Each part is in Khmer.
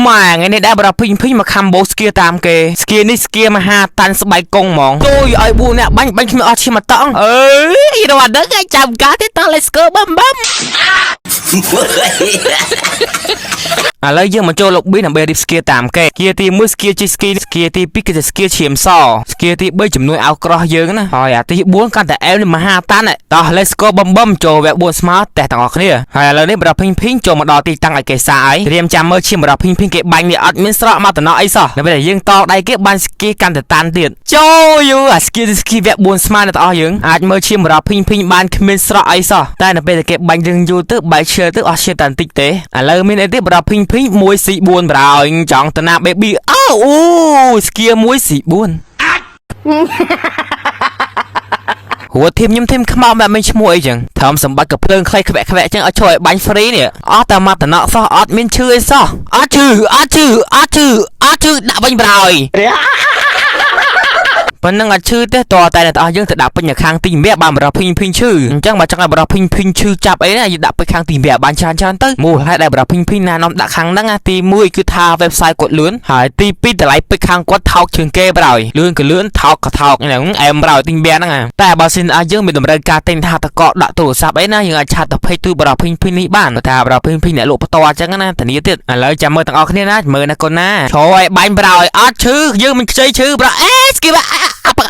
ម៉ែថ្ងៃនេះដែរបរភិញភិញមកខំបោស្គីតាមគេស្គីនេះស្គីមហាតាន់ស្បែកកងហ្មងជួយឲ្យ4នាក់បាញ់គ្មានអត់ឈាមមកតង់អើយរត់ដឹងឲ្យចាំការទេតោះ let's go បំឥឡូវយើងមកចូលលោកប៊ីដើម្បីរៀបស្គីតាមគេស្គីទី1ស្គីជីស្គីស្គីទី2គឺស្គីឈាមសស្គីទី3ជំនួយឲ្យក្រោះយើងណាហើយអាទី4កាន់តែអែវមហាតាន់តោះ let's go បំចូលវគ្គ4ស្មើតែទាំងអស់គ្នាហើយឥឡូវនេះបរភិញភិញចូលមកដល់ទីតាំងឲ្យគេសាអីត្រៀមចាំមើលឈាមបរភិញភិញគេបាញ់នេះអត់មានស្រកមកតំណអីសោះនៅពេលយើងតដៃគេបាញ់ស្គីកាន់តែតាន់ទៀតចូលយូអាស្គីវគ្គ4ស្មើអ្នកទាំងអស់យើងអាចមើលឈាមបរភិញភិញបានគ្មានស្រកអីសោះតែនៅពេលគេបាញ់រឿងយូរទៅបែកឈើទៅអស់ឈាមតែបន្តិចទេឥឡូវមានអីទៀតបរភិញភិញ1C4 ប្រហើយចង់តាណា baby អូស្គី1C4 ហួធីមខ្ញុំធីមខ្មោចបែបមានឈ្មោះអីចឹងថើមសម្បត្តិក៏ភ្លើងខ្លីខ្វាក់ចឹងឲ្យជួយឲ្យបាញ់ free នេះអស់តែមកតំណក់សោះអត់មានឈឺអីសោះអត់ឈឺដាក់វិញប្រហើយប៉ុណ្ណឹងអត់ឈឺទេតតែអ្នកទាំងអស់យើងទៅដាក់ពេញនៅខាងទីម្រាបានបរភិញភិញឈឺអញ្ចឹងបើចង់ឲ្យបរភិញភិញឈឺចាប់អីណាយើងដាក់ពេញខាងទីម្រាបានច្រើនទៅមូលហេតុដែលបរភិញភិញណានាំដាក់ខាងហ្នឹងទី1គឺថា website គាត់លឿនហើយទី2តម្លៃពេញខាងគាត់ថោកជាងគេប្រហើយលឿនក៏លឿនថោកក៏ថោកហ្នឹងអែមប្រហើយទីម្រាហ្នឹងតែបើសិនឲ្យយើងមានតម្រូវការទិញថាតកដាក់ទូរស័ព្ទអីណាយើងអាចឆាតទៅពេកទូបរភិញភិញនេះបានតែបរភិញភិញអ្នកលក់ផ្ទាល់អញ្ចឹងណាធានាទៀតឥឡូវចាំមើលទាំងអស់គ្នាណាមើលណាកូនណាឈរឲ្យបាញ់ប្រហើយអត់ឈឺយើងមិនខ្ចីឈឺប្រអេស្គីបា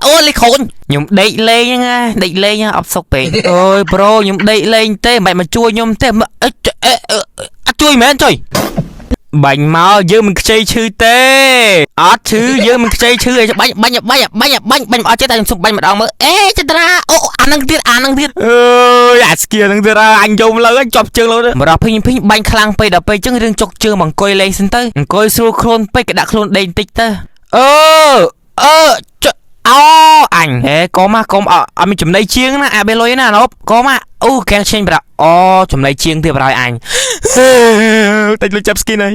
អូលេខូនខ្ញុំដេកលេងហ្នឹងដេកលេងអត់សុខពេកអើយប្រូខ្ញុំដេកលេងទេមិនមកជួយខ្ញុំទេអត់ជួយមែនចុយបាញ់មកយើងមិនខ្ចីឈឺទេអត់ឈឺយើងមិនខ្ចីឈឺឯងបាញ់មិនអត់ចេះតែខ្ញុំសុំបាញ់ម្ដងមើលអេចត្រាអូអានឹងទៀតអើយអាស្គីនឹងទៀតអញយំលើជាប់ជើងលើបរោះភិញបាញ់ខ្លាំងពេកដល់ពេលចឹងរឿងចុកជើងមកអង្គុយលេងសិនទៅអង្គុយស្រួលខ្លួនពេកក៏ដាក់ខ្លួនដេកបន្តិចទៅអូអញហេកុំអត់មានចំណៃជាងណាអាបេលុយណាណូបកុំអូកែងឆេញប្រាអូចំណៃជាងទៀតប្រហើយអញតែលុយចាប់ស្គីនហើយ